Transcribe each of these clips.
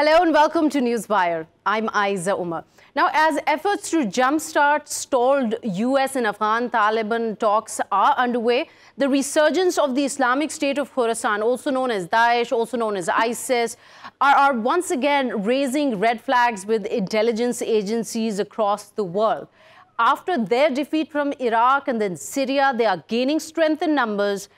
Hello and welcome to Newswire. I'm Ayza Omar. Now, as efforts to jumpstart stalled US and Afghan Taliban talks are underway, the resurgence of the Islamic State of Khorasan, also known as Daesh, also known as ISIS, are once again raising red flags with intelligence agencies across the world. After their defeat from Iraq and then Syria, they are gaining strength in numbers,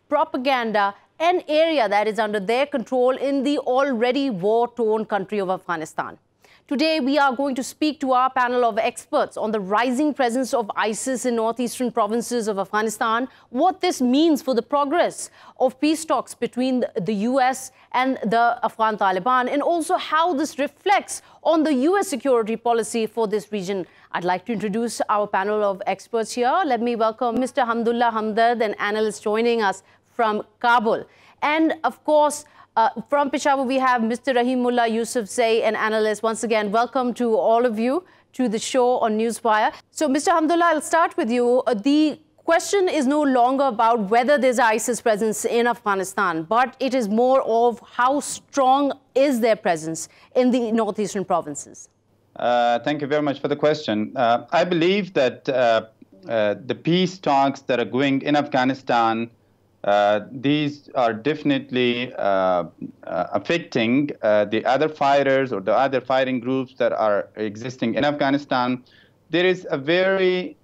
propaganda, an area that is under their control in the already war-torn country of Afghanistan. Today, we are going to speak to our panel of experts on the rising presence of ISIS in northeastern provinces of Afghanistan, what this means for the progress of peace talks between the US and the Afghan Taliban, and also how this reflects on the US security policy for this region. I'd like to introduce our panel of experts here. Let me welcome Mr. Hamdullah Hamdard, an analyst joining us from Kabul. And of course, from Peshawar, we have Mr. Rahim Yusufzai, an analyst. Once again, welcome to all of you to the show on Newswire. So, Mr. Hamdullah, I'll start with you. The question is no longer about whether there's ISIS presence in Afghanistan, but it is more of how strong is their presence in the northeastern provinces. Thank you very much for the question. I believe that the peace talks that are going in Afghanistan, these are definitely affecting the other fighters or the other fighting groups that are existing in Afghanistan. There is a very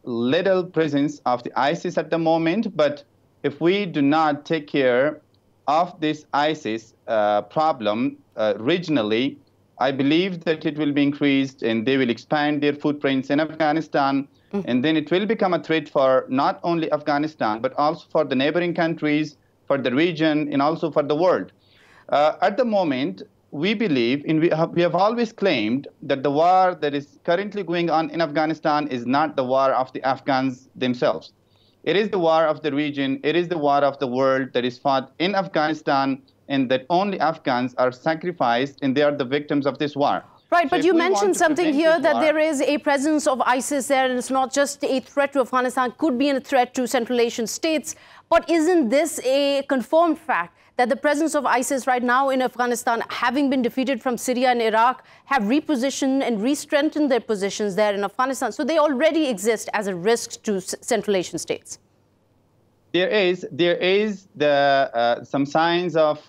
little presence of the ISIS at the moment, but if we do not take care of this ISIS problem regionally, I believe that it will be increased and they will expand their footprints in Afghanistan. And then it will become a threat for not only Afghanistan, but also for the neighboring countries, for the region, and also for the world. At the moment, we believe, and we have always claimed that the war that is currently going on in Afghanistan is not the war of the Afghans themselves. It is the war of the region. It is the war of the world that is fought in Afghanistan, and that only Afghans are sacrificed, and they are the victims of this war. Right, but you mentioned something here that there is a presence of ISIS there, and it's not just a threat to Afghanistan, could be a threat to Central Asian states. But isn't this a confirmed fact that the presence of ISIS right now in Afghanistan, having been defeated from Syria and Iraq, have repositioned and re-strengthened their positions there in Afghanistan? So they already exist as a risk to Central Asian states. There is some signs of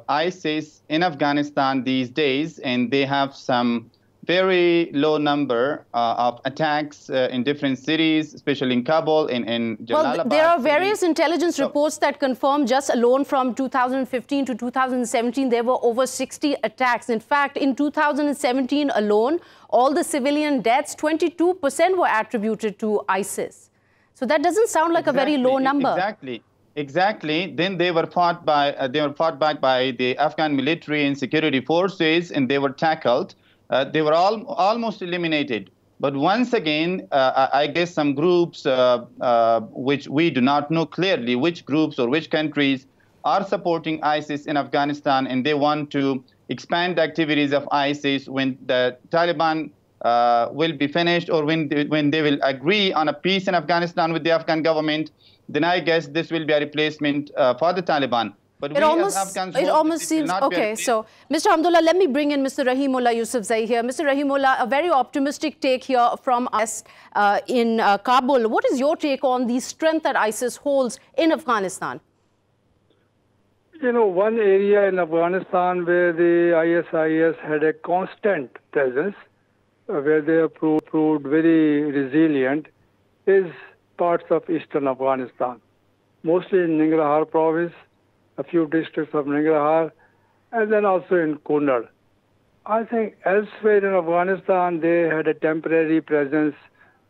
ISIS in Afghanistan these days, and they have some very low number of attacks in different cities, especially in Kabul, in Jalalabad. Well, there are various intelligence reports that confirm just alone from 2015 to 2017, there were over 60 attacks. In fact, in 2017 alone, all the civilian deaths, 22% were attributed to ISIS. So that doesn't sound like a very low number. Exactly. Then they were fought back by the Afghan military and security forces, and they were tackled. They were almost eliminated. But once again, I guess some groups, which we do not know clearly which groups or which countries are supporting ISIS in Afghanistan, and they want to expand the activities of ISIS when the Taliban will be finished, or when they will agree on a peace in Afghanistan with the Afghan government, then I guess this will be a replacement for the Taliban. But it almost seems okay. So, Mr. Hamdullah, let me bring in Mr. Rahim Yusufzai here. Mr. Rahim, a very optimistic take here from us in Kabul. What is your take on the strength that ISIS holds in Afghanistan? You know, one area in Afghanistan where the ISIS had a constant presence, where they have proved very resilient, is parts of eastern Afghanistan, mostly in Nangarhar province, a few districts of Nangarhar, and then also in Kunar. I think elsewhere in Afghanistan, they had a temporary presence.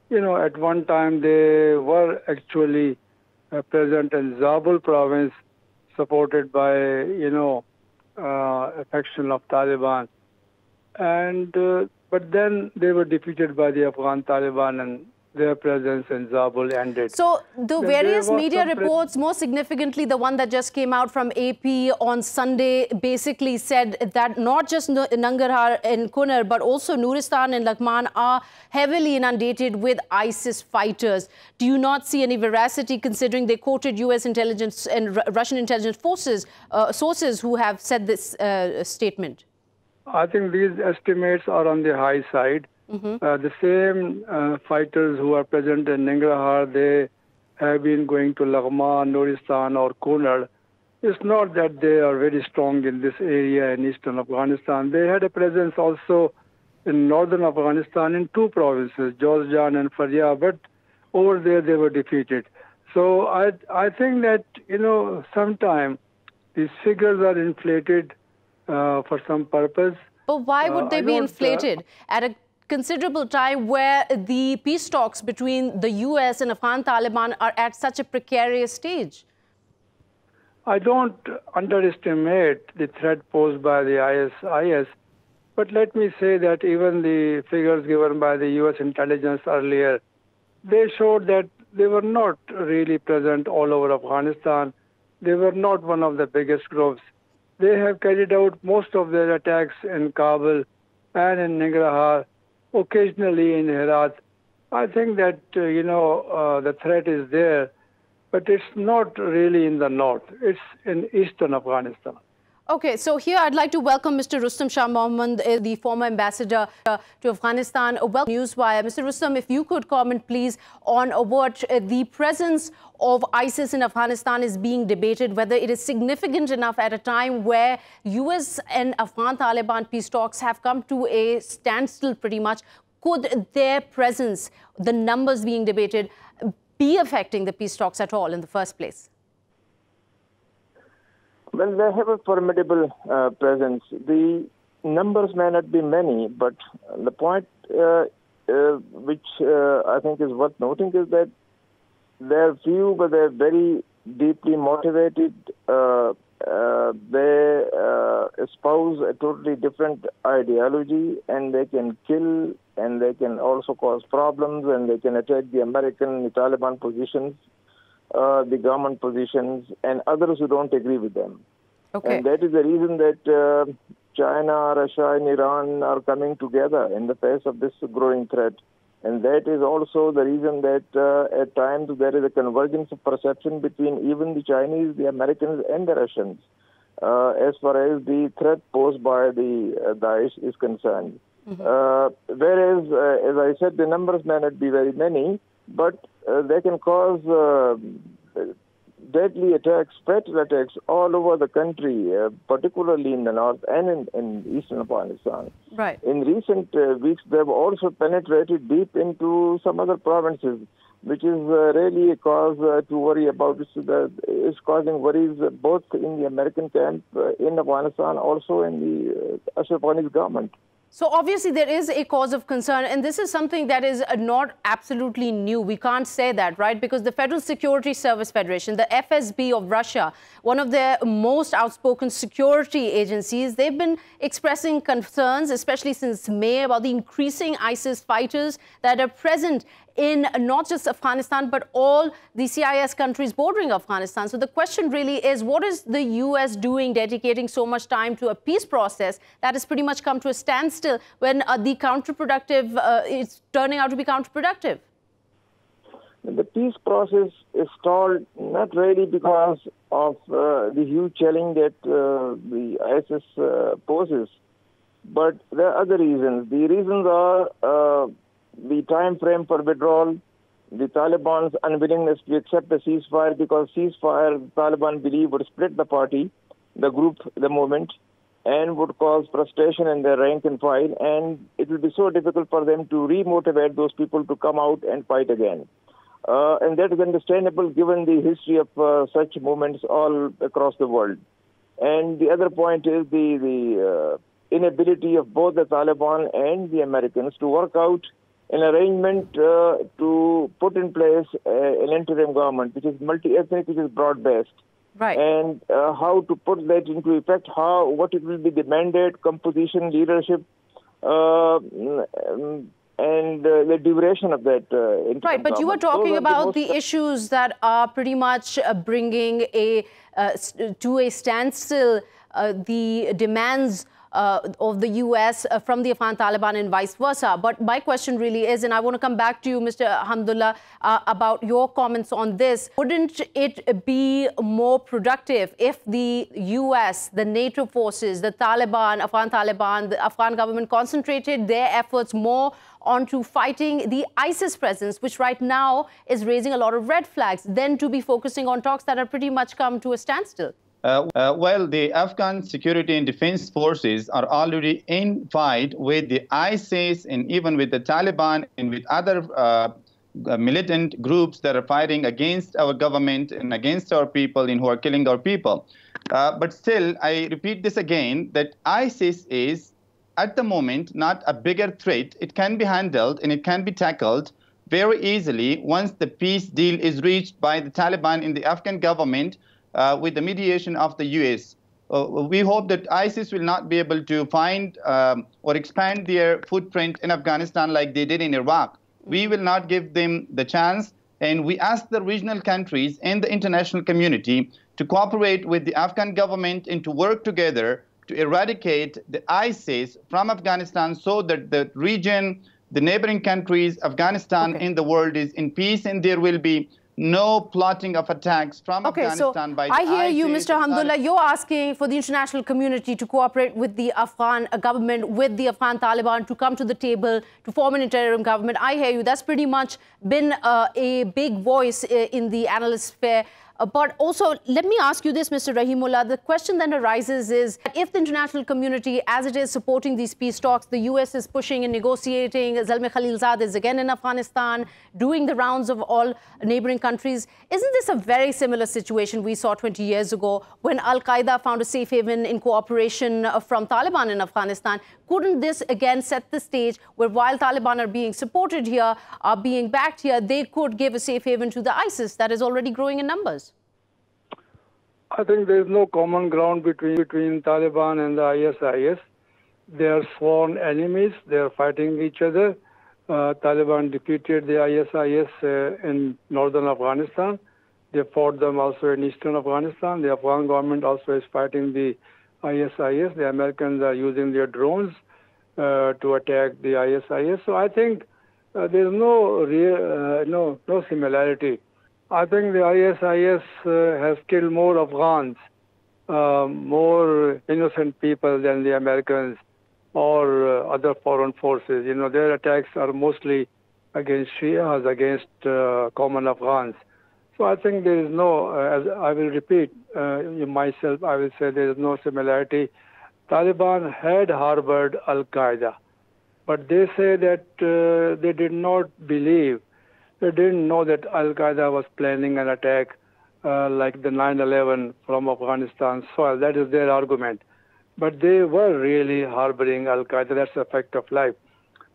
You know, at one time they were actually present in Zabul province, supported by, a faction of Taliban. And but then they were defeated by the Afghan Taliban, and their presence in Zabul ended. So the various media reports, more significantly the one that just came out from AP on Sunday, basically said that not just Nangarhar and Kunar, but also Nuristan and Laghman are heavily inundated with ISIS fighters. Do you not see any veracity, considering they quoted US intelligence and Russian intelligence forces, sources who have said this statement? I think these estimates are on the high side. The same fighters who are present in Nangarhar, they have been going to Laghman, Nuristan or Kunal. It's not that they are very strong in this area in eastern Afghanistan. They had a presence also in northern Afghanistan in two provinces, Jawzjan and Faryab, but over there they were defeated. So I think that, sometimes these figures are inflated for some purpose. But why would they be inflated at a considerable time where the peace talks between the US and Afghan Taliban are at such a precarious stage? I don't underestimate the threat posed by the ISIS, but let me say that even the figures given by the US intelligence earlier, they showed that they were not really present all over Afghanistan. They were not one of the biggest groups. They have carried out most of their attacks in Kabul and in Nangarhar, occasionally in Herat. I think that, the threat is there, but it's not really in the north. It's in eastern Afghanistan. Okay, so here I'd like to welcome Mr. Rustam Shah Mohmand, the former ambassador to Afghanistan. Welcome Newswire. Mr. Rustam, if you could comment, please, on what the presence of ISIS in Afghanistan is being debated, whether it is significant enough at a time where US and Afghan Taliban peace talks have come to a standstill pretty much. Could their presence, the numbers being debated, be affecting the peace talks at all in the first place? Well, they have a formidable presence. The numbers may not be many, but the point which I think is worth noting is that they're few, but they're very deeply motivated. They espouse a totally different ideology, and they can kill, and they can also cause problems, and they can attack the American, the Taliban positions, the government positions, and others who don't agree with them. Okay. And that is the reason that China, Russia, and Iran are coming together in the face of this growing threat. And that is also the reason that at times there is a convergence of perception between even the Chinese, the Americans, and the Russians as far as the threat posed by the Daesh is concerned. Whereas, as I said, the numbers may not be very many, but they can cause deadly attacks, fatal attacks all over the country, particularly in the north and in eastern Afghanistan. Right. In recent weeks, they have also penetrated deep into some other provinces, which is really a cause to worry about. It's causing worries both in the American camp in Afghanistan, also in the Ashraf Ghani's government. So obviously there is a cause of concern, and this is something that is not absolutely new. We can't say that, right? Because the Federal Security Service Federation, the FSB of Russia, one of their most outspoken security agencies, they've been expressing concerns, especially since May, about the increasing ISIS fighters that are present in not just Afghanistan, but all the CIS countries bordering Afghanistan. So the question really is, what is the US doing, dedicating so much time to a peace process that has pretty much come to a standstill when the counterproductive is turning out to be counterproductive? The peace process is stalled not really because of the huge challenge that the ISIS poses, but there are other reasons. The reasons are the time frame for withdrawal, the Taliban's unwillingness to accept the ceasefire, because ceasefire, the Taliban believe, would split the party, the group, the movement, and would cause frustration in their rank and file, and it will be so difficult for them to re-motivate those people to come out and fight again. And that is understandable given the history of such movements all across the world. And the other point is the inability of both the Taliban and the Americans to work out an arrangement to put in place an interim government which is multi-ethnic, which is broad-based. Right. And how to put that into effect, what it will be the mandate, composition, leadership, and the duration of that. Right, but you were talking about the issues that are pretty much bringing to a standstill the demands of the US from the Afghan Taliban and vice versa. But my question really is, and I want to come back to you, Mr. Hamdullah, about your comments on this. Wouldn't it be more productive if the US, the NATO forces, the Taliban, the Afghan government concentrated their efforts more onto fighting the ISIS presence, which right now is raising a lot of red flags, than to be focusing on talks that have pretty much come to a standstill? Well, the Afghan security and defense forces are already in fight with the ISIS and even with the Taliban and with other militant groups that are fighting against our government and against our people and who are killing our people. But still, I repeat this again, that ISIS is, at the moment, not a bigger threat. It can be handled and it can be tackled very easily once the peace deal is reached by the Taliban and the Afghan government with the mediation of the US. We hope that ISIS will not be able to find or expand their footprint in Afghanistan like they did in Iraq. We will not give them the chance, and we ask the regional countries and the international community to cooperate with the Afghan government and to work together to eradicate the ISIS from Afghanistan so that the region, the neighboring countries, Afghanistan, and the world is in peace, and there will be no plotting of attacks from Afghanistan by the ISIS. I hear you, Mr. Hamdullah. You're asking for the international community to cooperate with the Afghan government, with the Afghan Taliban, to come to the table to form an interim government. I hear you. That's pretty much been a big voice in the analyst sphere. But also, let me ask you this, Mr. Rahimullah. The question then arises is, if the international community, as it is supporting these peace talks, the US is pushing and negotiating, Zalmay Khalilzad is again in Afghanistan, doing the rounds of all neighboring countries, isn't this a very similar situation we saw 20 years ago when Al-Qaeda found a safe haven in cooperation from Taliban in Afghanistan? Couldn't this again set the stage where while Taliban are being supported here, are being backed here, they could give a safe haven to the ISIS that is already growing in numbers? I think there is no common ground between Taliban and the ISIS. They are sworn enemies. They are fighting each other. Taliban defeated the ISIS in northern Afghanistan. They fought them also in eastern Afghanistan. The Afghan government also is fighting the ISIS. The Americans are using their drones to attack the ISIS. So I think there is no similarity. I think the ISIS has killed more Afghans, more innocent people than the Americans or other foreign forces. You know, their attacks are mostly against Shias, against common Afghans. So I think there is no, as I will repeat myself, I will say there is no similarity. Taliban had harbored Al-Qaeda, but they say that they did not believe. They didn't know that Al-Qaeda was planning an attack like the 9/11 from Afghanistan soil. That is their argument. But they were really harboring Al-Qaeda. That's a fact of life.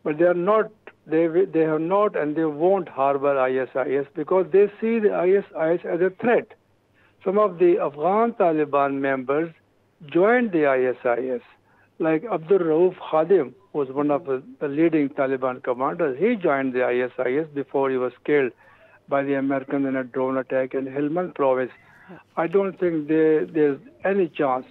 But they are not. They have not, and they won't harbor ISIS because they see the ISIS as a threat. Some of the Afghan Taliban members joined the ISIS, like Abdul Rauf Khadim, who was one of the leading Taliban commanders. He joined the ISIS before he was killed by the Americans in a drone attack in Helmand province. I don't think there's any chance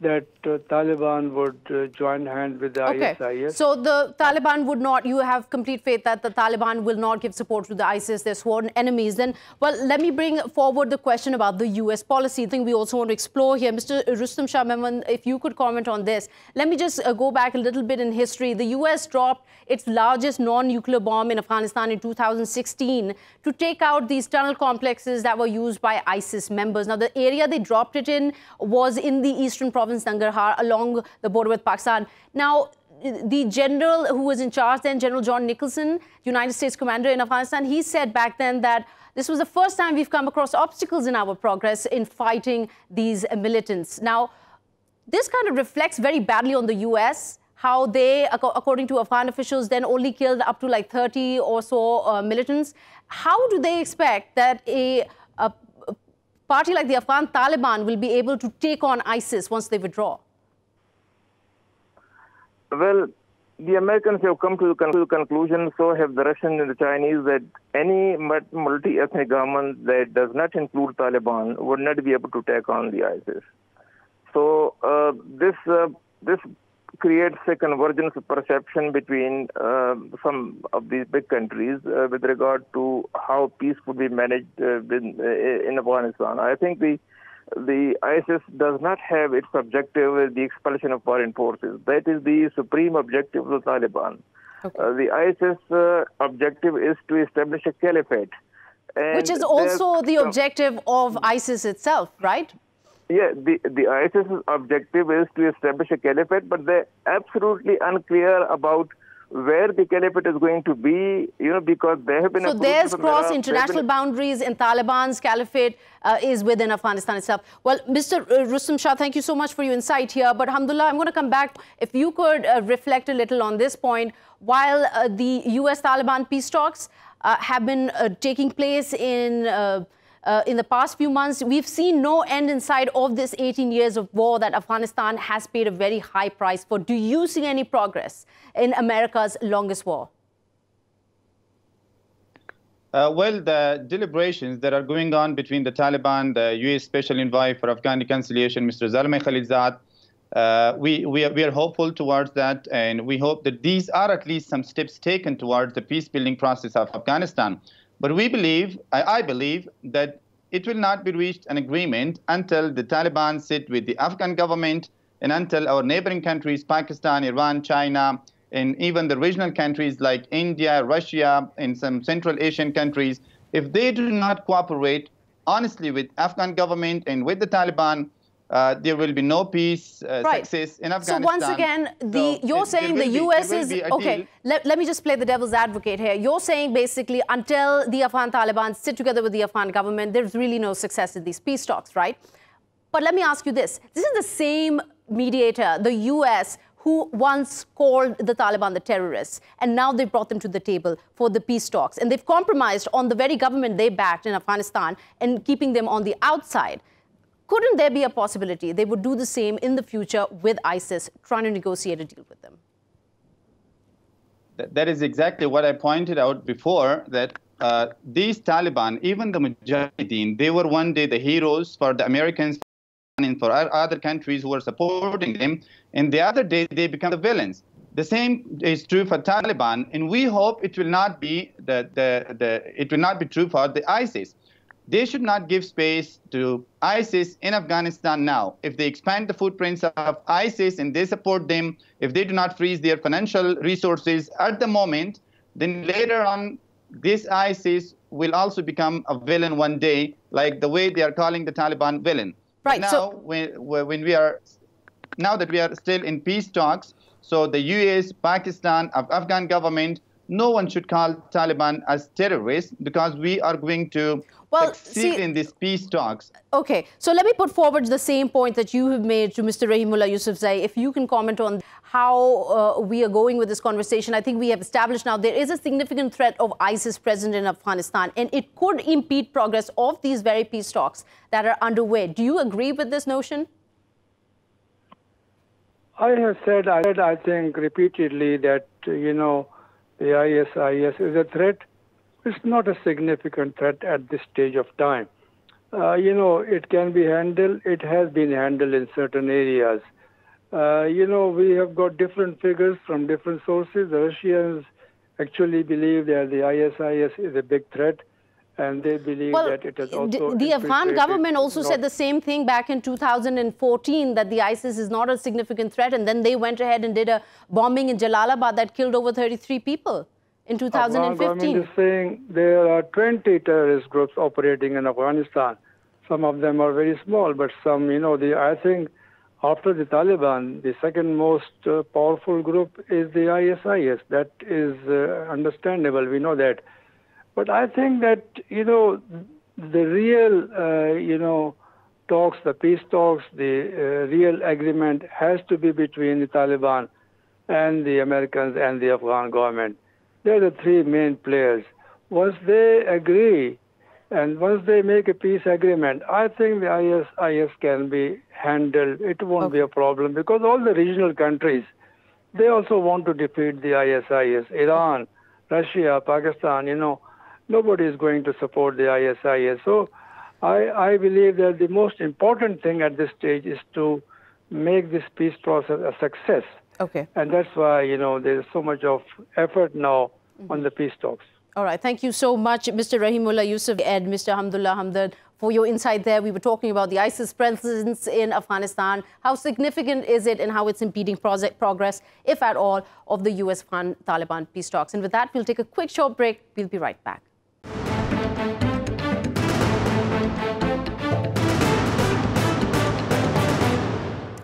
that Taliban would join hands with the ISIS. So the Taliban would not, you have complete faith that the Taliban will not give support to the ISIS, their sworn enemies. Then, well, let me bring forward the question about the US policy. I think we also want to explore here. Mr. Rustam Shah, if you could comment on this. Let me just go back a little bit in history. The US dropped its largest non-nuclear bomb in Afghanistan in 2016 to take out these tunnel complexes that were used by ISIS members. Now, the area they dropped it in was in the eastern province Nangarhar along the border with Pakistan. Now, the general who was in charge then, General John Nicholson, United States commander in Afghanistan, he said back then that this was the first time we've come across obstacles in our progress in fighting these militants. Now, this kind of reflects very badly on the US, how they, according to Afghan officials, then only killed up to like 30 or so militants. How do they expect that a party like the Afghan Taliban will be able to take on ISIS once they withdraw? Well, the Americans have come to the conclusion, so have the Russians and the Chinese, that any multi-ethnic government that does not include Taliban would not be able to take on the ISIS. So this creates a convergence of perception between some of these big countries with regard to how peace could be managed in Afghanistan. I think the ISIS does not have its objective as the expulsion of foreign forces. That is the supreme objective of the Taliban. Okay. The ISIS objective is to establish a caliphate. Which is also the objective of ISIS itself, right? Yeah, the ISIS objective is to establish a caliphate, but they're absolutely unclear about where the caliphate is going to be, because they have been... So theirs cross international boundaries, and Taliban's caliphate is within Afghanistan itself. Well, Mr. Rustam Shah, thank you so much for your insight here. But Hamdullah, I'm going to come back. If you could reflect a little on this point, while the US-Taliban peace talks have been taking place in the past few months, we've seen no end in sight of this 18 years of war that Afghanistan has paid a very high price for. Do you see any progress in America's longest war? Well, the deliberations that are going on between the Taliban, the U.S. Special Envoy for Afghan Reconciliation, Mr. Zalmay Khalilzad, we are hopeful towards that, and we hope that these are at least some steps taken towards the peace-building process of Afghanistan. But we believe, I believe, that it will not be reached an agreement until the Taliban sit with the Afghan government and until our neighboring countries, Pakistan, Iran, China, and even the regional countries like India, Russia, and some Central Asian countries, if they do not cooperate honestly with Afghan government and with the Taliban, there will be no peace success in Afghanistan. So once again, you're saying the US is... Okay, let me just play the devil's advocate here. You're saying basically until the Afghan Taliban sit together with the Afghan government, there's really no success in these peace talks, right? But let me ask you this. This is the same mediator, the US, who once called the Taliban the terrorists, and now they've brought them to the table for the peace talks. And they've compromised on the very government they backed in Afghanistan and keeping them on the outside. Couldn't there be a possibility they would do the same in the future with ISIS, trying to negotiate a deal with them? That is exactly what I pointed out before, that these Taliban, even the Mujahideen, they were one day the heroes for the Americans and for other countries who were supporting them, and the other day they become the villains. The same is true for Taliban, and we hope it will not be it will not be true for the ISIS. They should not give space to ISIS in Afghanistan now. If they expand the footprints of ISIS and they support them, if they do not freeze their financial resources at the moment, then later on, this ISIS will also become a villain one day, like the way they are calling the Taliban villain. Right. Now, now that we are still in peace talks, so the US, Pakistan, Afghan government, no one should call Taliban as terrorists, because we are going to succeed in these peace talks. Okay, so let me put forward the same point that you have made to Mr. Rahimullah Yusufzai. If you can comment on how we are going with this conversation. I think we have established now there is a significant threat of ISIS present in Afghanistan, and it could impede progress of these very peace talks that are underway. Do you agree with this notion? I have said, I think repeatedly that, the ISIS is a threat. It's not a significant threat at this stage of time. It can be handled. It has been handled in certain areas. We have got different figures from different sources. The Russians actually believe that the ISIS is a big threat, and they believe that it has also... The Afghan government also said the same thing back in 2014, that the ISIS is not a significant threat, and then they went ahead and did a bombing in Jalalabad that killed over 33 people in 2015. Afghan government is saying there are 20 terrorist groups operating in Afghanistan. Some of them are very small, but some, I think after the Taliban, the second most powerful group is the ISIS. That is understandable, we know that. But I think that, the real, talks, the peace talks, the real agreement has to be between the Taliban and the Americans and the Afghan government. They're the three main players. Once they agree and once they make a peace agreement, I think the ISIS can be handled. It won't be a problem, because all the regional countries, they also want to defeat the ISIS. Iran, Russia, Pakistan, nobody is going to support the ISIS. So I believe that the most important thing at this stage is to make this peace process a success. Okay. And that's why, there's so much of effort now on the peace talks. All right. Thank you so much, Mr. Rahim, Yusufzai, and Mr. Hamdullah Hamdard, for your insight there. We were talking about the ISIS presence in Afghanistan. How significant is it and how it's impeding progress, if at all, of the US-Taliban peace talks? And with that, we'll take a quick short break. We'll be right back.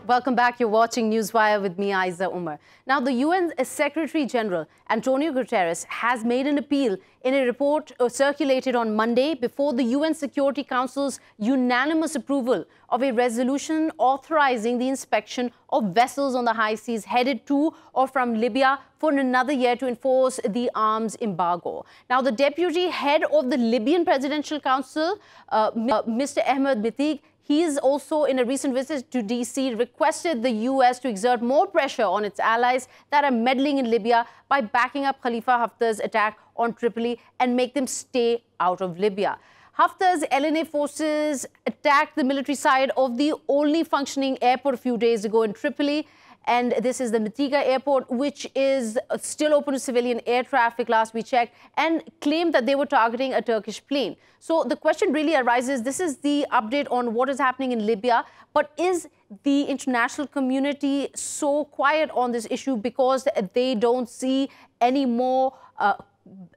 Welcome back. You're watching Newswire with me, Ayza Omar. Now, the UN Secretary General, Antonio Guterres, has made an appeal in a report circulated on Monday before the UN Security Council's unanimous approval of a resolution authorizing the inspection of vessels on the high seas headed to or from Libya for another year to enforce the arms embargo. Now, the deputy head of the Libyan Presidential Council, Mr. Ahmed Mitig, he's also, in a recent visit to D.C., requested the U.S. to exert more pressure on its allies that are meddling in Libya by backing up Khalifa Haftar's attack on Tripoli and make them stay out of Libya. Haftar's LNA forces attacked the military side of the only functioning airport a few days ago in Tripoli. And this is the Mitiga airport, which is still open to civilian air traffic, last we checked, and claimed that they were targeting a Turkish plane. So the question really arises, this is the update on what is happening in Libya, but is the international community so quiet on this issue because they don't see any more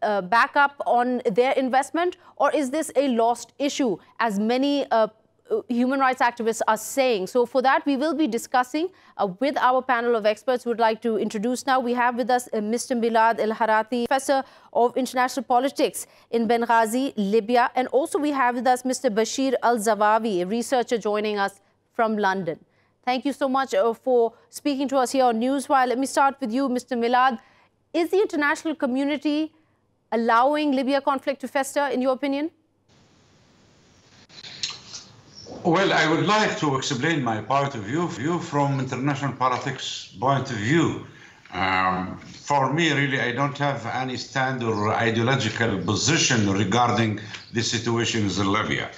backup on their investment? Or is this a lost issue, as many human rights activists are saying? So for that, we will be discussing with our panel of experts. Would like to introduce now. We have with us Mr. Milad Elharathi, Professor of International Politics in Benghazi, Libya. And also we have with us Mr. Bashir Alzawawi, a researcher joining us from London. Thank you so much for speaking to us here on Newswire. Let me start with you, Mr. Milad. Is the international community allowing Libya conflict to fester, in your opinion? Well, I would like to explain my point of view from international politics point of view. For me, really, I don't have any stand or ideological position regarding the situations in Libya.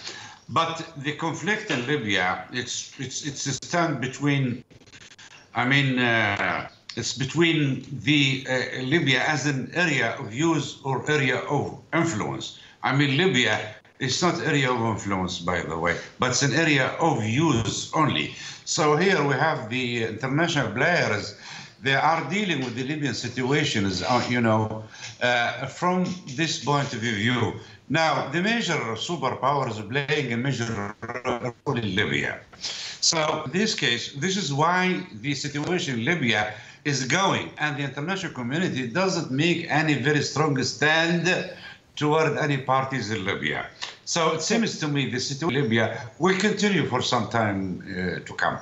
But the conflict in Libya, it's a stand between, it's between the Libya as an area of use or area of influence. Libya, it's not area of influence, by the way, but it's an area of use only. So here we have the international players. They are dealing with the Libyan situation, from this point of view. Now, the major superpowers are playing a major role in Libya. So in this case, this is why the situation in Libya is going, and the international community doesn't make any very strong stand toward any parties in Libya. So it seems to me the situation in Libya will continue for some time to come.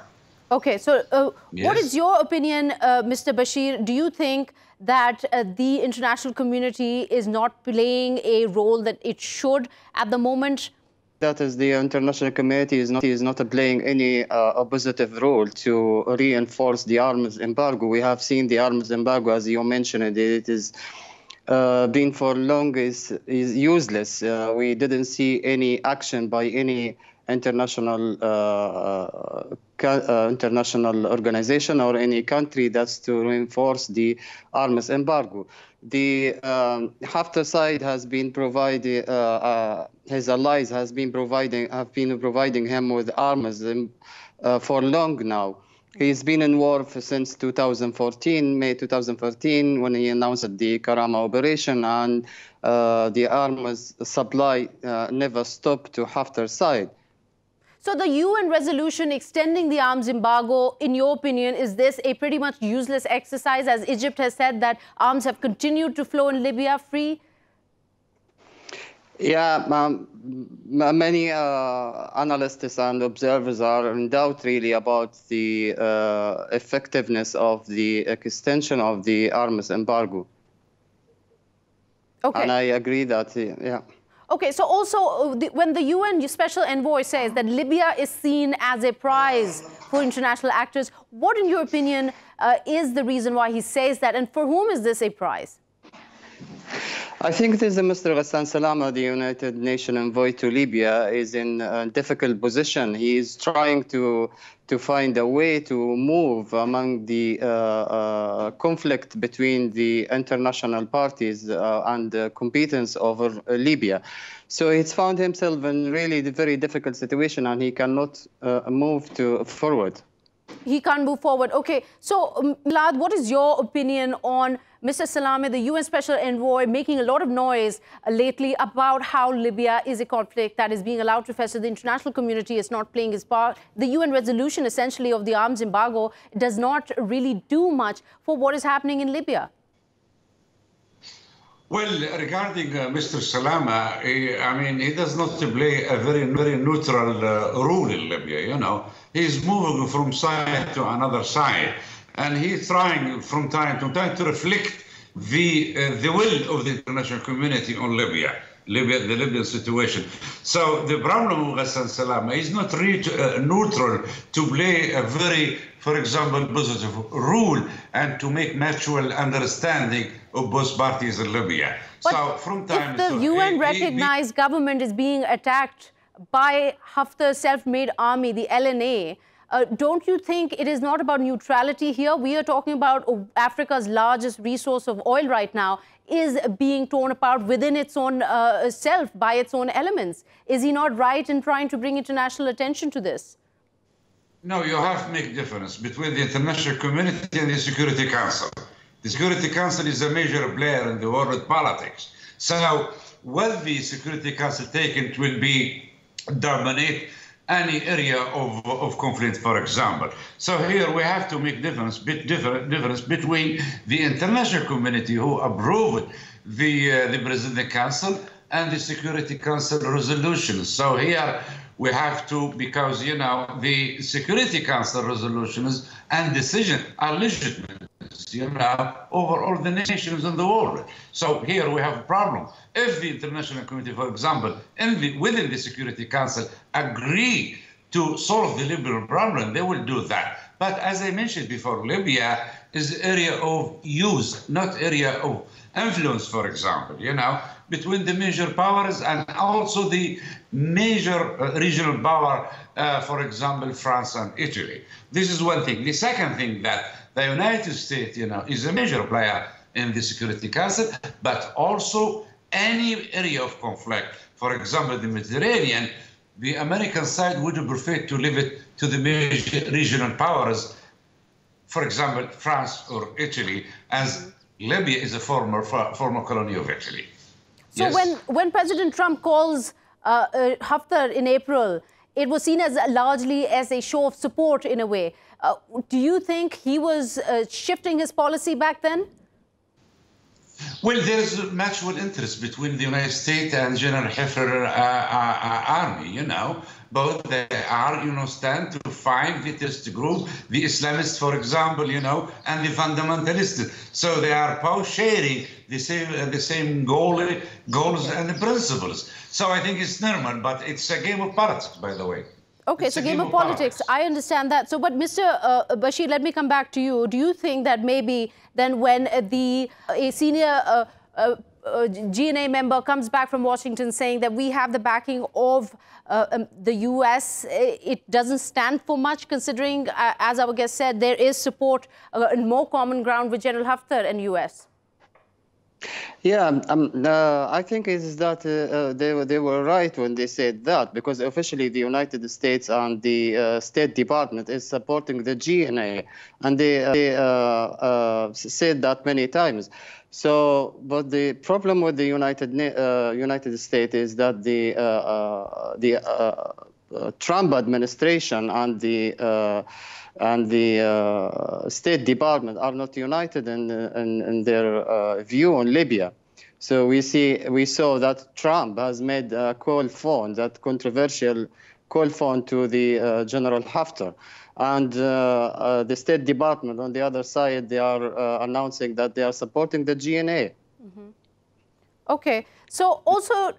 Okay, so yes. What is your opinion, Mr. Bashir? Do you think that the international community is not playing a role that it should at the moment? That is, the international community is not playing any oppositive role to reinforce the arms embargo. We have seen the arms embargo, as you mentioned, it is been for long is useless. We didn't see any action by any international organization or any country that's to reinforce the arms embargo. The Haftar side has been providing, his allies have been providing him with arms for long now. He's been in war since 2014, May 2014, when he announced the Karama operation, and the arms supply never stopped to Haftar's side. So the UN resolution extending the arms embargo, in your opinion, is this a pretty much useless exercise, as Egypt has said that arms have continued to flow in Libya free? Yeah, many analysts and observers are in doubt really about the effectiveness of the extension of the arms embargo. Okay. And I agree that, yeah. Okay, so also when the UN Special Envoy says that Libya is seen as a prize for international actors, what, in your opinion, is the reason why he says that, and for whom is this a prize? I think this Mr. Ghassan Salama, the United Nations envoy to Libya, is in a difficult position. He is trying to find a way to move among the conflict between the international parties and the competence over Libya. So he's found himself in really a very difficult situation, and he cannot move forward. He can't move forward. Okay, so Milad, what is your opinion on Mr. Salame, the UN Special Envoy, making a lot of noise lately about how Libya is a conflict that is being allowed to fester? The international community is not playing its part. The UN resolution, essentially, of the arms embargo does not really do much for what is happening in Libya. Well, regarding Mr. Salama, I mean, he does not play a very neutral role in Libya, you know. He's moving from side to another side, and he's trying from time to time to reflect the will of the international community on Libya, the Libyan situation. So the problem with Ghassan Salama is not neutral to play a very, for example, positive role and to make mutual understanding of both parties in Libya. But so from time if the UN recognized government is being attacked by Haftar's self-made army, the LNA, don't you think it is not about neutrality here? We are talking about Africa's largest resource of oil right now is being torn apart within its own self by its own elements. Is he not right in trying to bring international attention to this? No, you have to make a difference between the international community and the Security Council. The Security Council is a major player in the world politics. So what the Security Council take, it will be dominate any area of conflict, for example. So here we have to make difference between the international community who approved the President Council and the Security Council resolutions. So here we have to, because, you know, the Security Council resolutions and decisions are legitimate, you know, over all the nations in the world. So here we have a problem. If the international community, for example, within the Security Council agree to solve the Libyan problem, they will do that. But as I mentioned before, Libya is an area of use, not area of influence, for example, you know, between the major powers and also the major regional power, for example, France and Italy. This is one thing. The second thing, that the United States, you know, is a major player in the Security Council, but also any area of conflict, for example, the Mediterranean, the American side would prefer to leave it to the major regional powers, for example, France or Italy, as Libya is a former colony of Italy. So yes. when President Trump calls Haftar in April, it was seen as largely as a show of support in a way. Do you think he was shifting his policy back then? Well, there's mutual interest between the United States and General Haftar army, you know. Both they are, you know, stand to fight the terrorist group, the Islamists, for example, you know, and the fundamentalists. So they are both sharing the same goals and the principles. So I think it's normal, but it's a game of politics, by the way. Okay, it's a game of politics. I understand that. So, but Mr. Bashir, let me come back to you. Do you think that maybe then when a senior GNA member comes back from Washington saying that we have the backing of the US, it doesn't stand for much, considering, as our guest said, there is support and more common ground with General Haftar and US? Yeah, I think it is that they were right when they said that, because officially the United States and the State Department is supporting the GNA, and they said that many times. So, but the problem with the United States is that the Trump administration and the State Department are not united in their view on Libya. So we saw that Trump has made a that controversial call phone to the General Haftar. And the State Department, on the other side, they are announcing that they are supporting the GNA. Mm-hmm. Okay. So also,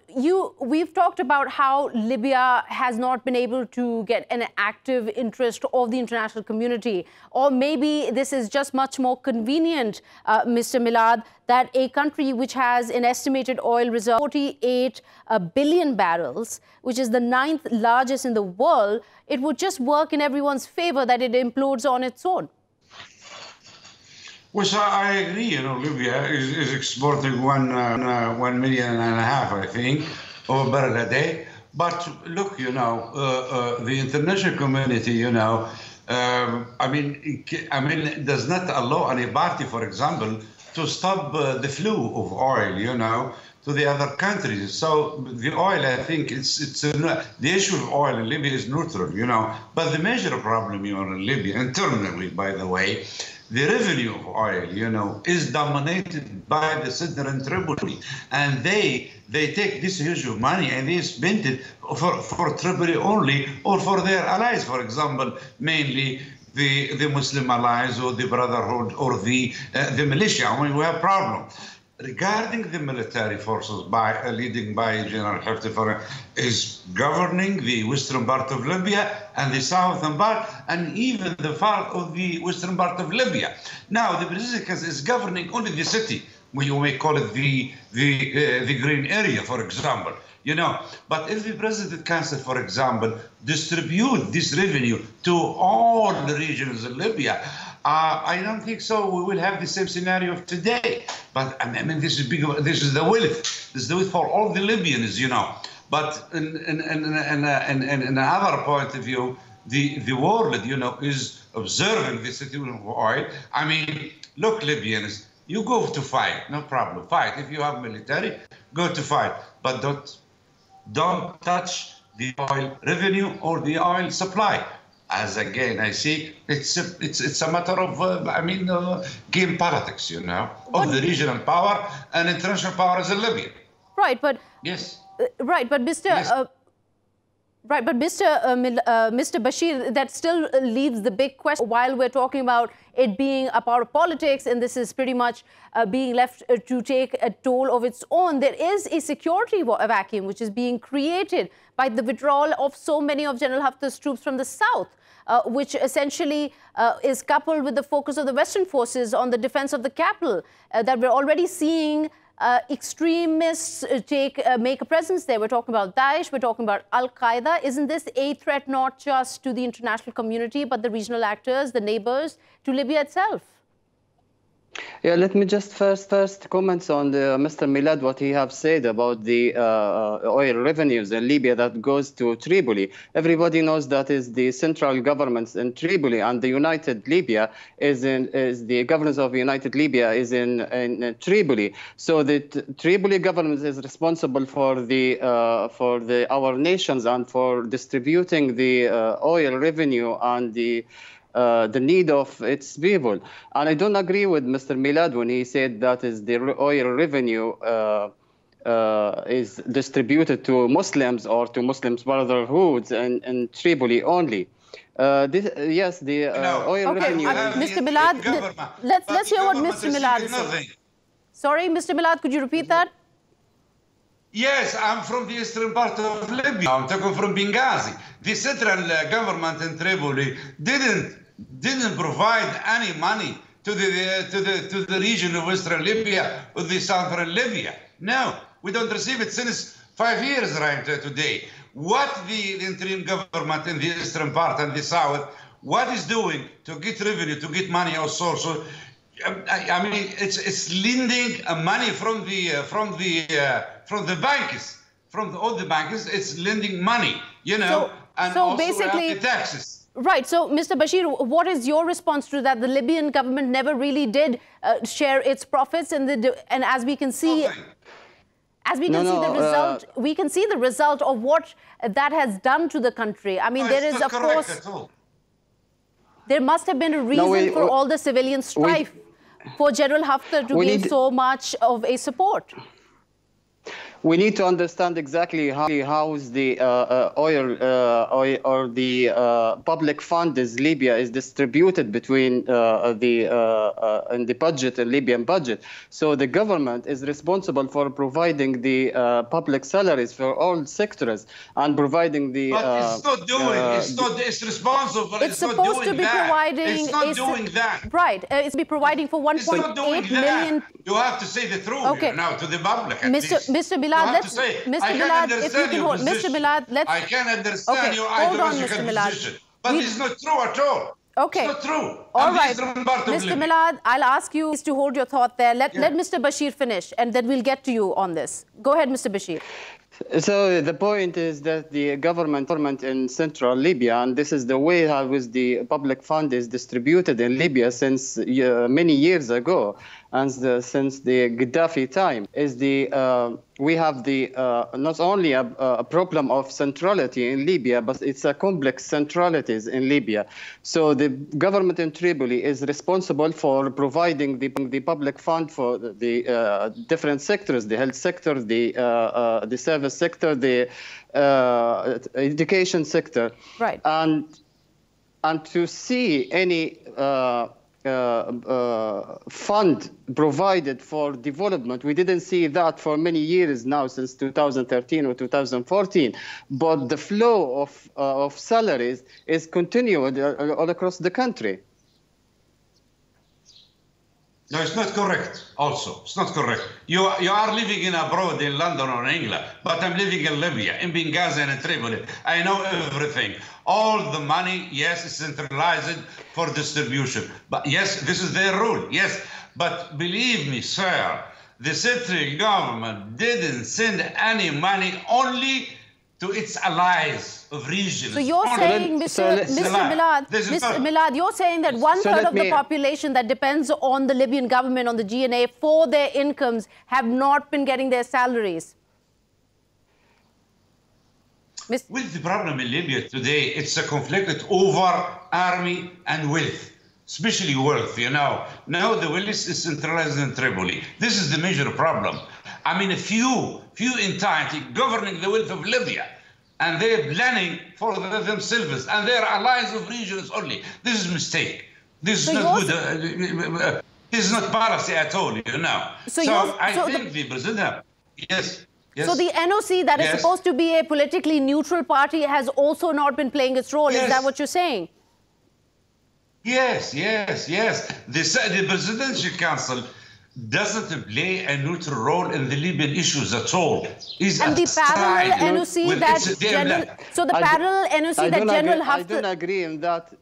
we've talked about how Libya has not been able to get an active interest of the international community. Or maybe this is just much more convenient, Mr. Milad, that a country which has an estimated oil reserve of 48 billion barrels, which is the 9th largest in the world, it would just work in everyone's favor that it implodes on its own. Well, so I agree. You know, Libya is exporting 1.5 million, I think, of barrel a day. But look, you know, the international community, you know, I mean, does not allow any party, for example, to stop the flow of oil, you know, to the other countries. So the oil, I think, the issue of oil in Libya is neutral, you know. But the major problem, you know, in Libya, internally, by the way, the revenue of oil, you know, is dominated by the center in Tripoli. And they take this huge of money and they spend it for Tripoli only or for their allies, for example, mainly the Muslim allies or the Brotherhood or the militia. I mean, we have problems. Regarding the military forces leading by General Haftar is governing the western part of Libya and the southern part and even the part of the western part of Libya. Now the President is governing only the city, you may call it the green area, for example. You know, but if the President Council, for example, distribute this revenue to all the regions of Libya, I don't think so. We will have the same scenario of today. But I mean, this is big. This is the wealth. This is the wealth for all the Libyans, you know. But in another point of view, the world, you know, is observing the situation of oil. I mean, look, Libyans, you go to fight, no problem. Fight. If you have military, go to fight, but don't touch the oil revenue or the oil supply. As again, I see it's a matter of game politics, you know, of the regional power and international powers in Libya. Right, but yes, right, but Mr. Yes. Right, but Mr. Bashir, that still leaves the big question. While we're talking about it being a part of politics, and this is pretty much being left to take a toll of its own, there is a security vacuum which is being created by the withdrawal of so many of General Haftar's troops from the south, which essentially is coupled with the focus of the Western forces on the defense of the capital, that we're already seeing extremists make a presence there. We're talking about Daesh, we're talking about Al-Qaeda. Isn't this a threat not just to the international community, but the regional actors, the neighbors, to Libya itself? Yeah, let me just first comment on Mr. Milad, what he have said about the oil revenues in Libya that goes to Tripoli. Everybody knows that is the central government in Tripoli, and the United Libya is the governance of United Libya is in Tripoli. So the Tripoli government is responsible for our nations and for distributing the oil revenue and the need of its people. And I don't agree with Mr. Milad when he said that is the oil revenue is distributed to Muslims or to Muslims brotherhoods in Tripoli only. Yes, the oil revenue. Mr. Milad, let's hear what Mr. Milad is saying. Sorry, Mr. Milad, could you repeat that? Yes, I'm from the eastern part of Libya. I'm talking from Benghazi. The central government in Tripoli didn't provide any money to the region of Western Libya or the Southern Libya. No, we don't receive it since 5 years right today. What the interim government in the eastern part and the south, what is doing to get revenue, to get money or source? I mean, it's lending money from the banks, from all the banks. It's lending money, you know, and so also basically the taxes. Right. So, Mr. Bashir, what is your response to that? The Libyan government never really did share its profits, and as we can see, we can see the result of what that has done to the country. I mean, there is, of course, there must have been a reason for all the civilian strife for General Haftar to give so much of a support. we need to understand exactly how the oil or the public fund is Libya is distributed between in the budget, the Libyan budget. So the government is responsible for providing the public salaries for all sectors and providing the. But it's not doing. It's responsible. It's supposed to be providing. It's not doing that. Right. It's be providing for 1.8 million. You have to say the truth now to the public. Mr. Milad, let's. Mr. Milad, if you can hold. Mr. Milad, let's. I can understand your ideological position, but it's not true at all. Okay. It's not true. All right. Mr. Milad, I'll ask you to hold your thought there. Let Mr. Bashir finish, and then we'll get to you on this. Go ahead, Mr. Bashir. So the point is that the government in central Libya, and this is the way how the public fund is distributed in Libya since many years ago, and since the Gaddafi time, is we have not only a problem of centrality in Libya, but it's a complex centralities in Libya. So the government in Tripoli is responsible for providing the public fund for the different sectors, the health sector, the service sector, the education sector. Right. And to see any fund provided for development, we didn't see that for many years now, since 2013 or 2014. But the flow of salaries is continued all across the country. No, it's not correct. Also, it's not correct. You are living in abroad in London or England, but I'm living in Libya, in Benghazi and in Tripoli. I know everything. All the money, yes, is centralized for distribution. But yes, this is their rule. Yes, but believe me, sir, the central government didn't send any money, only to its allies of regions. So you're saying, Mr. Milad, you're saying that one-third of the population that depends on the Libyan government, on the GNA, for their incomes, have not been getting their salaries. Well, the problem in Libya today, it's a conflict over army and wealth, especially wealth, you know. Now the wealth is centralized in Tripoli. This is the major problem. I mean, a few entities governing the wealth of Libya, and they're planning for themselves, and they're allies of regions only. This is a mistake. This is not good. This is not policy at all, you know. So I think the president, yes. So the NOC that is supposed to be a politically neutral party has also not been playing its role. Is that what you're saying? Yes. The Presidential Council doesn't play a neutral role in the Libyan issues at all. And the parallel NOC that General Haftar... I don't agree in that.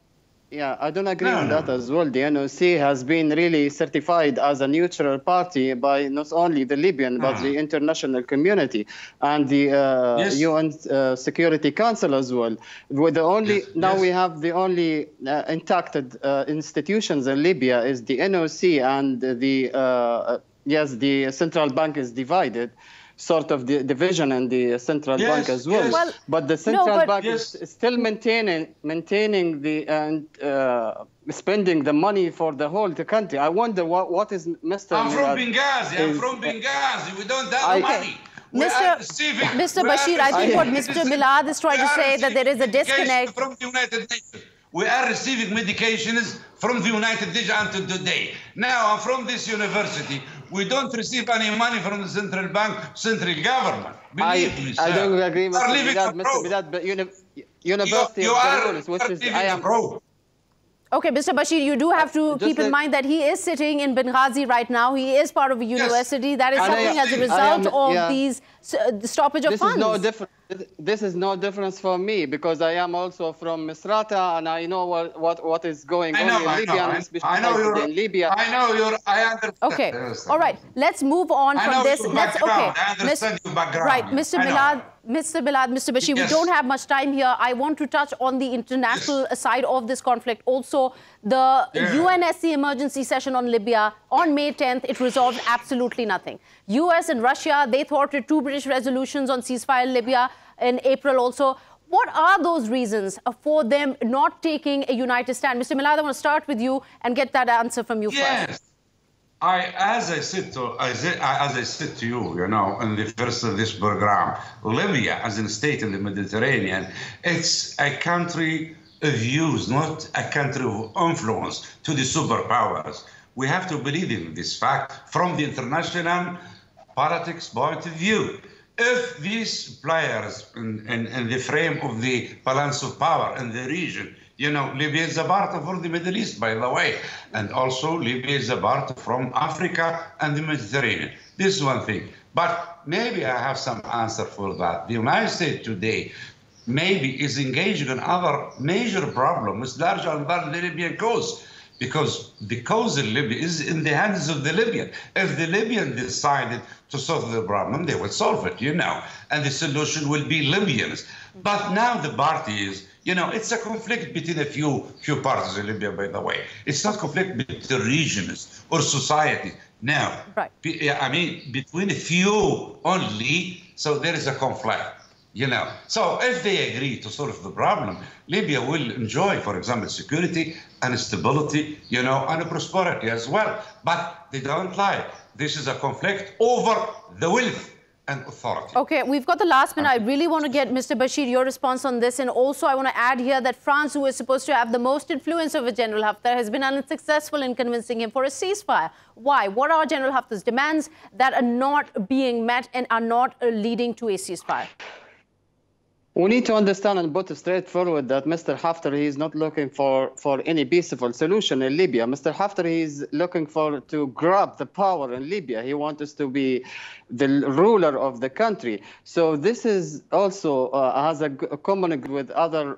Yeah, I don't agree on that as well. The NOC has been really certified as a neutral party by not only the Libyan, but the international community and the UN Security Council as well. With the only we have the only intact institutions in Libya is the NOC, and the central bank is divided. Sort of the division in the central bank as well. But the central bank is still maintaining the spending the money for the whole country. I wonder what is Mr. I'm from Benghazi. We don't have money. Mr. Bashir, I think what Mr. Milad is trying to say that there is a disconnect from the United Nations. We are receiving medications from the United Nations until today. Now, I'm from this university. We don't receive any money from the central bank, central government. Believe me, sir. I don't agree, Mr. Milad, but University of Belarus, which is I am. Okay, Mr. Bashir, you do have to keep in mind that he is sitting in Benghazi right now. He is part of a university. That is something as a result of these the stoppage of funds. This is no difference for me, because I am also from Misrata, and I know what is going on in Libya, especially in Libya. I understand. Okay, all right. Let's move on from this. I understand your background. Right, Mr. Milad, Mr. Bashir, we don't have much time here. I want to touch on the international side of this conflict. Also, the UNSC emergency session on Libya on May 10th, it resolved absolutely nothing. US and Russia, they thwarted 2 British resolutions on ceasefire in Libya in April also. What are those reasons for them not taking a united stand? Mr. Milad, I want to start with you and get that answer from you first. As I said to you, in the first of this program, Libya as a state in the Mediterranean, it's a country of views, not a country of influence to the superpowers. We have to believe in this fact from the international politics point of view. If these players in the frame of the balance of power in the region, Libya is a part of the Middle East, by the way, and also Libya is a part from Africa and the Mediterranean. This is one thing. But maybe I have some answer for that. The United States today maybe is engaging in other major problems larger than the Libyan cause, because the cause in Libya is in the hands of the Libyan. If the Libyan decided to solve the problem, they will solve it, and the solution will be Libyans. But now the party is, it's a conflict between a few parties in Libya, by the way. It's not conflict between regions or societies. Now, right. I mean, between a few only, so there is a conflict. So if they agree to solve the problem, Libya will enjoy, for example, security and stability, and prosperity as well. But they don't lie. This is a conflict over the wealth and authority. Okay, we've got the last minute. I really want to get, Mr. Bashir, your response on this. And also I want to add here that France, who is supposed to have the most influence over General Haftar, has been unsuccessful in convincing him for a ceasefire. Why? What are General Haftar's demands that are not being met and are not leading to a ceasefire? We need to understand and put straightforward that Mr. Haftar, he is not looking for any peaceful solution in Libya. Mr. Haftar, he is looking to grab the power in Libya. He wants us to be the ruler of the country. So this is also has a common with other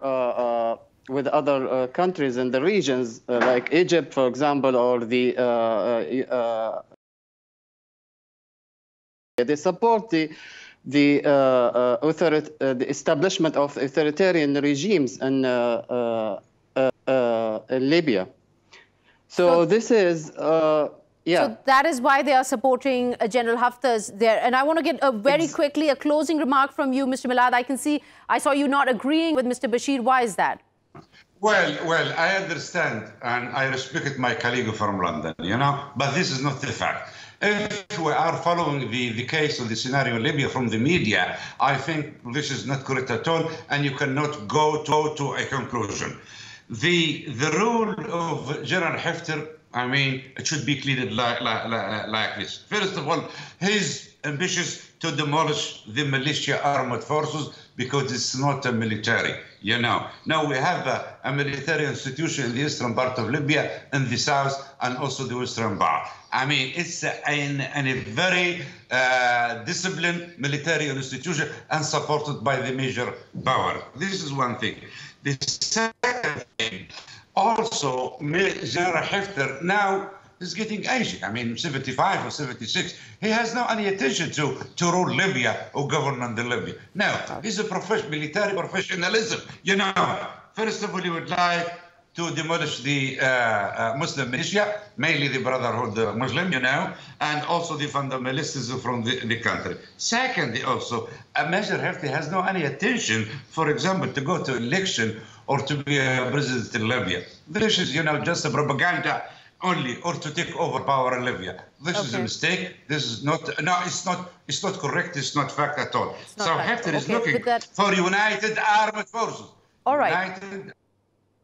countries in the regions, like Egypt, for example, or they support the establishment of authoritarian regimes in Libya. So this is, yeah. So that is why they are supporting General Haftar's there. And I want to get very quickly a closing remark from you, Mr. Milad. I saw you not agreeing with Mr. Bashir. Why is that? Well, I understand and I respect my colleague from London, but this is not the fact. If we are following the case of the scenario in Libya from the media, I think this is not correct at all, and you cannot go to a conclusion. The rule of General Haftar, I mean, it should be cleared like this. First of all, he's ambitious to demolish the militia armed forces because it's not a military, Now we have a military institution in the eastern part of Libya, in the south, and also the western part. I mean, it's a very disciplined military institution and supported by the major power. This is one thing. The second thing, also, General Haftar now is getting aged. I mean, 75 or 76. He has no any intention to rule Libya or govern the Libya. No, he's a military professionalism. First of all, he would like to demolish the Muslim militia, mainly the Brotherhood Muslim, and also the fundamentalists from the country. Secondly, also, Major Haftar has no any intention, for example, to go to election or to be a president in Libya. This is, just a propaganda only, or to take over power in Libya. This is a mistake. This is not, it's not correct. It's not fact at all. So Haftar is looking for united armed forces. All right.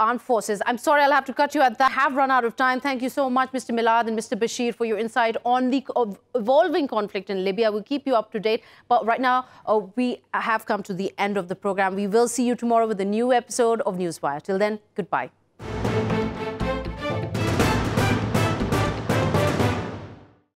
Armed forces. I'm sorry, I'll have to cut you at that. I have run out of time. Thank you so much, Mr. Milad and Mr. Bashir, for your insight on the evolving conflict in Libya. We'll keep you up to date. But right now, we have come to the end of the program. We will see you tomorrow with a new episode of Newswire. Till then, goodbye.